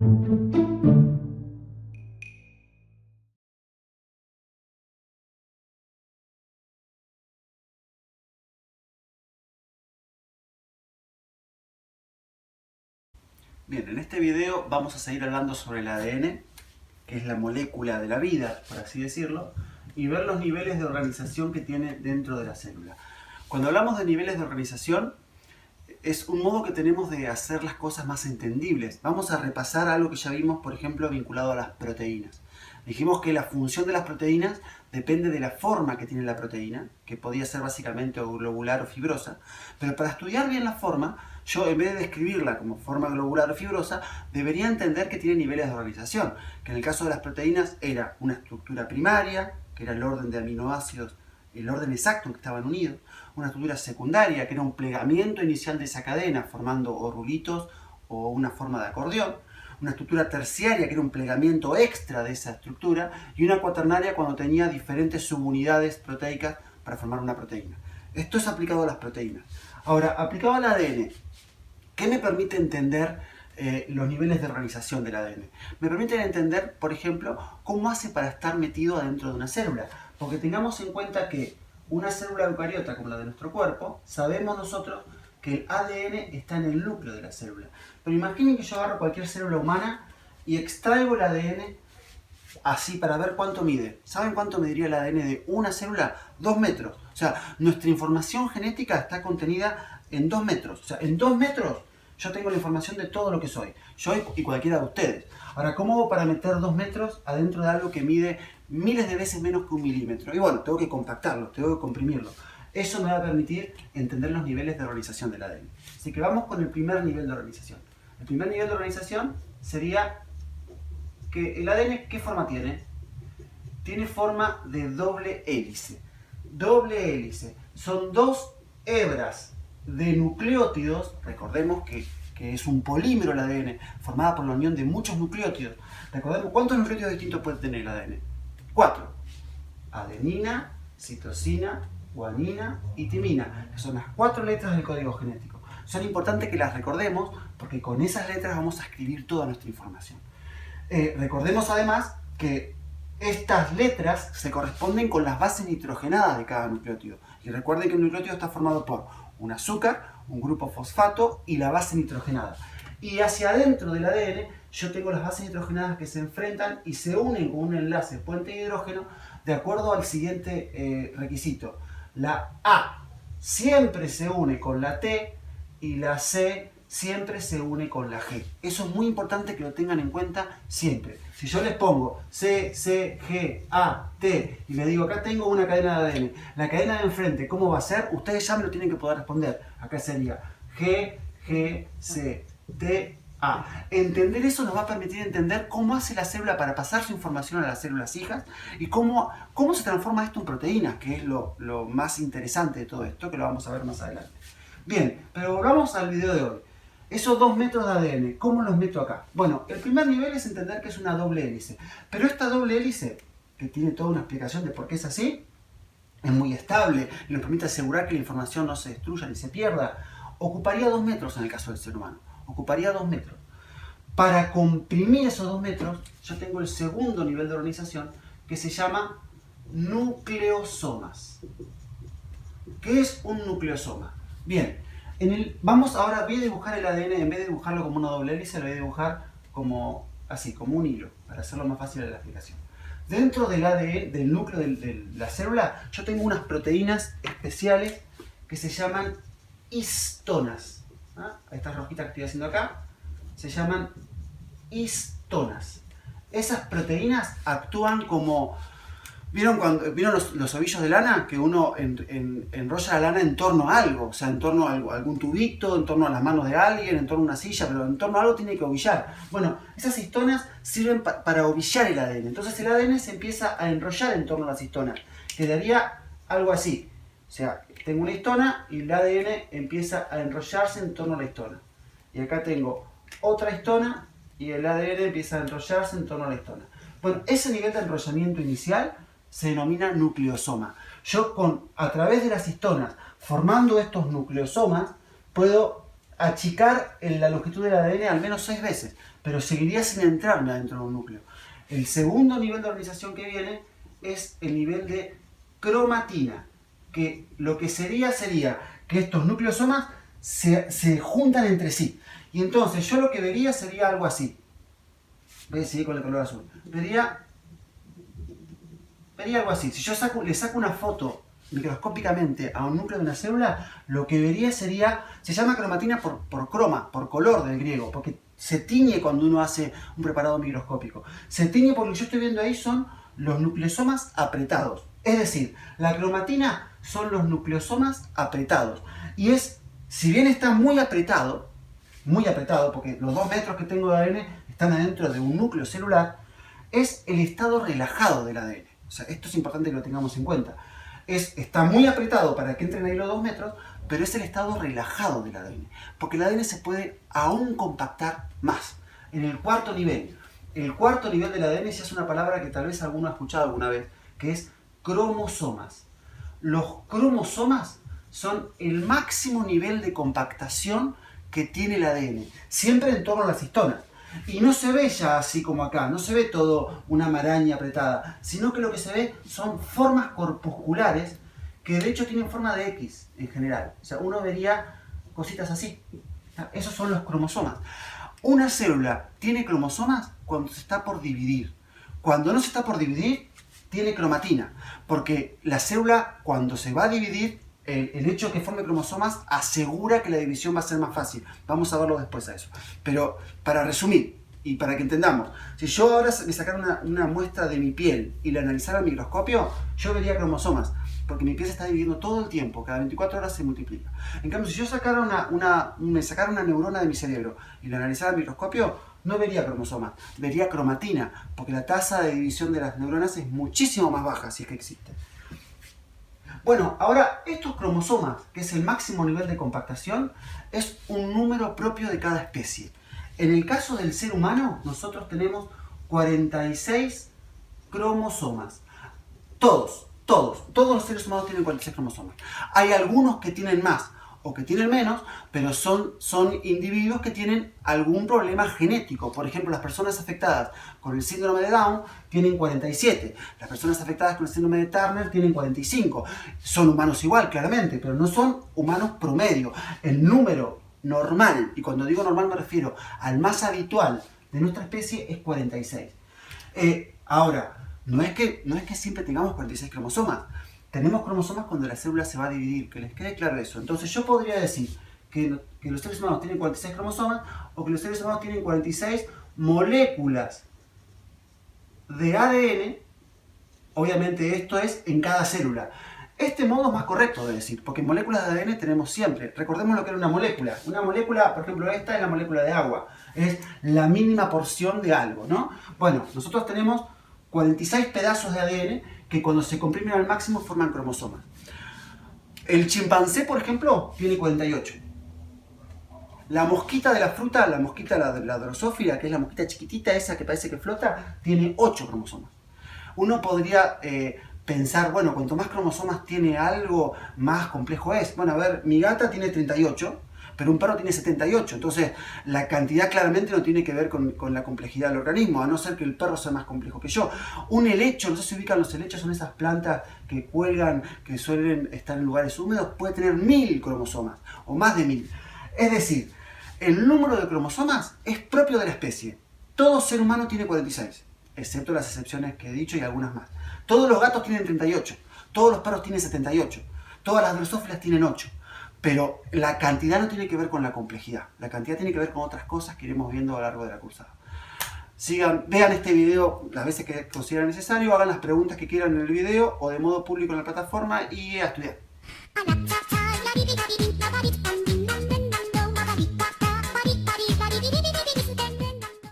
Bien, en este video vamos a seguir hablando sobre el ADN, que es la molécula de la vida, por así decirlo, y ver los niveles de organización que tiene dentro de la célula. Cuando hablamos de niveles de organización, es un modo que tenemos de hacer las cosas más entendibles. Vamos a repasar algo que ya vimos, por ejemplo, vinculado a las proteínas. Dijimos que la función de las proteínas depende de la forma que tiene la proteína, que podía ser básicamente globular o fibrosa, pero para estudiar bien la forma, yo en vez de describirla como forma globular o fibrosa, debería entender que tiene niveles de organización, que en el caso de las proteínas era una estructura primaria, que era el orden de aminoácidos, el orden exacto en que estaban unidos, una estructura secundaria, que era un plegamiento inicial de esa cadena, formando o rulitos o una forma de acordeón, una estructura terciaria, que era un plegamiento extra de esa estructura, y una cuaternaria cuando tenía diferentes subunidades proteicas para formar una proteína. Esto es aplicado a las proteínas. Ahora, aplicado al ADN, ¿qué me permite entender los niveles de organización del ADN? Me permite entender, por ejemplo, cómo hace para estar metido adentro de una célula. Porque tengamos en cuenta que una célula eucariota como la de nuestro cuerpo, sabemos nosotros que el ADN está en el núcleo de la célula. Pero imaginen que yo agarro cualquier célula humana y extraigo el ADN así para ver cuánto mide. ¿Saben cuánto mediría el ADN de una célula? 2 metros. O sea, nuestra información genética está contenida en 2 metros. O sea, en 2 metros yo tengo la información de todo lo que soy. Yo y cualquiera de ustedes. Ahora, ¿cómo hago para meter 2 metros adentro de algo que mide miles de veces menos que 1 milímetro? Y bueno, tengo que compactarlo, tengo que comprimirlo. Eso me va a permitir entender los niveles de organización del ADN. Así que vamos con el primer nivel de organización. El primer nivel de organización sería que el ADN, ¿qué forma tiene? Tiene forma de doble hélice. Doble hélice. Son 2 hebras de nucleótidos, recordemos que es un polímero el ADN, formada por la unión de muchos nucleótidos. Recordemos, ¿cuántos nucleótidos distintos puede tener el ADN? 4. Adenina, citosina, guanina y timina, que son las 4 letras del código genético. Son importantes que las recordemos porque con esas letras vamos a escribir toda nuestra información. Recordemos además que estas letras se corresponden con las bases nitrogenadas de cada nucleótido. Y recuerden que un nucleótido está formado por un azúcar, un grupo fosfato y la base nitrogenada. Y hacia adentro del ADN yo tengo las bases nitrogenadas que se enfrentan y se unen con un enlace puente de hidrógeno de acuerdo al siguiente requisito. La A siempre se une con la T y la C siempre se une con la G. Eso es muy importante que lo tengan en cuenta siempre. Si yo les pongo C, C, G, A, T y les digo acá tengo una cadena de ADN, la cadena de enfrente, ¿cómo va a ser? Ustedes ya me lo tienen que poder responder. Acá sería G, G, C, T, A. Entender eso nos va a permitir entender cómo hace la célula para pasar su información a las células hijas y cómo se transforma esto en proteínas, que es lo más interesante de todo esto, que lo vamos a ver más adelante. Bien, pero volvamos al video de hoy. Esos 2 metros de ADN, ¿cómo los meto acá? Bueno, el primer nivel es entender que es una doble hélice. Pero esta doble hélice, que tiene toda una explicación de por qué es así, es muy estable y nos permite asegurar que la información no se destruya ni se pierda, ocuparía 2 metros en el caso del ser humano. Ocuparía 2 metros. Para comprimir esos 2 metros, yo tengo el segundo nivel de organización que se llama nucleosomas. ¿Qué es un nucleosoma? Bien, vamos ahora, voy a dibujar el ADN, en vez de dibujarlo como una doble hélice, lo voy a dibujar como así, como un hilo, para hacerlo más fácil de la explicación. Dentro del ADN, del núcleo de la célula, yo tengo unas proteínas especiales que se llaman histonas. Estas rojitas que estoy haciendo acá se llaman histonas. Esas proteínas actúan como... ¿Vieron los ovillos de lana? Que uno enrolla la lana en torno a algo, o sea, en torno a algún tubito, en torno a las manos de alguien, en torno a una silla, pero en torno a algo tiene que ovillar. Bueno, esas histonas sirven para ovillar el ADN. Entonces el ADN se empieza a enrollar en torno a las histonas. Quedaría algo así. O sea, tengo una histona y el ADN empieza a enrollarse en torno a la histona. Y acá tengo otra histona y el ADN empieza a enrollarse en torno a la histona. Bueno, ese nivel de enrollamiento inicial se denomina nucleosoma. Yo a través de las histonas, formando estos nucleosomas, puedo achicar la longitud del ADN al menos 6 veces, pero seguiría sin entrarme adentro de un núcleo. El segundo nivel de organización que viene es el nivel de cromatina, que lo que sería que estos nucleosomas se juntan entre sí. Y entonces yo lo que vería sería algo así. Voy a seguir con el color azul. Vería algo así. Si yo le saco una foto microscópicamente a un núcleo de una célula, lo que vería sería, se llama cromatina por croma, por color del griego, porque se tiñe cuando uno hace un preparado microscópico. Se tiñe porque lo que yo estoy viendo ahí son los nucleosomas apretados. Es decir, la cromatina son los nucleosomas apretados. Y si bien está muy apretado, porque los 2 metros que tengo de ADN están adentro de un núcleo celular, es el estado relajado del ADN. O sea, esto es importante que lo tengamos en cuenta. Está muy apretado para que entren ahí los 2 metros, pero es el estado relajado del ADN. Porque el ADN se puede aún compactar más. En el cuarto nivel. El cuarto nivel del ADN ya es una palabra que tal vez alguno ha escuchado alguna vez, que es cromosomas. Los cromosomas son el máximo nivel de compactación que tiene el ADN, siempre en torno a las histonas. Y no se ve ya así como acá, no se ve todo una maraña apretada, sino que lo que se ve son formas corpusculares que de hecho tienen forma de X en general. O sea, uno vería cositas así. Esos son los cromosomas. Una célula tiene cromosomas cuando se está por dividir. Cuando no se está por dividir, tiene cromatina. Porque la célula, cuando se va a dividir, el hecho de que forme cromosomas asegura que la división va a ser más fácil. Vamos a verlo después a eso. Pero para resumir y para que entendamos, si yo ahora me sacara una muestra de mi piel y la analizara al microscopio, yo vería cromosomas. Porque mi piel se está dividiendo todo el tiempo, cada 24 horas se multiplica. En cambio, si yo me sacara una neurona de mi cerebro y la analizara al microscopio, no vería cromosomas, vería cromatina, porque la tasa de división de las neuronas es muchísimo más baja, si es que existe. Bueno, ahora estos cromosomas, que es el máximo nivel de compactación, es un número propio de cada especie. En el caso del ser humano, nosotros tenemos 46 cromosomas. Todos los seres humanos tienen 46 cromosomas. Hay algunos que tienen más o que tienen menos, pero son individuos que tienen algún problema genético. Por ejemplo, las personas afectadas con el síndrome de Down tienen 47. Las personas afectadas con el síndrome de Turner tienen 45. Son humanos igual, claramente, pero no son humanos promedio. El número normal, y cuando digo normal me refiero al más habitual de nuestra especie, es 46. Ahora, no es que siempre tengamos 46 cromosomas. Tenemos cromosomas cuando la célula se va a dividir, que les quede claro eso. Entonces yo podría decir que los seres humanos tienen 46 cromosomas o que los seres humanos tienen 46 moléculas de ADN. Obviamente esto es en cada célula. Este modo es más correcto de decir, porque moléculas de ADN tenemos siempre. Recordemos lo que era una molécula. Una molécula, por ejemplo, esta es la molécula de agua. Es la mínima porción de algo, ¿no? Bueno, nosotros tenemos 46 pedazos de ADN que cuando se comprimen al máximo forman cromosomas. El chimpancé, por ejemplo, tiene 48. La mosquita de la fruta, la drosófila, que es la mosquita chiquitita esa que parece que flota, tiene 8 cromosomas. Uno podría pensar, bueno, cuanto más cromosomas tiene algo, más complejo es. Bueno, a ver, mi gata tiene 38, pero un perro tiene 78. Entonces, la cantidad claramente no tiene que ver con la complejidad del organismo, a no ser que el perro sea más complejo que yo. Un helecho, no sé si ubican los helechos, son esas plantas que cuelgan, que suelen estar en lugares húmedos, puede tener 1000 cromosomas, o más de 1000. Es decir, el número de cromosomas es propio de la especie. Todo ser humano tiene 46, excepto las excepciones que he dicho y algunas más. Todos los gatos tienen 38, todos los perros tienen 78, todas las drosófilas tienen 8. Pero la cantidad no tiene que ver con la complejidad. La cantidad tiene que ver con otras cosas que iremos viendo a lo largo de la cursada. Vean este video las veces que consideren necesario, hagan las preguntas que quieran en el video o de modo público en la plataforma y a estudiar.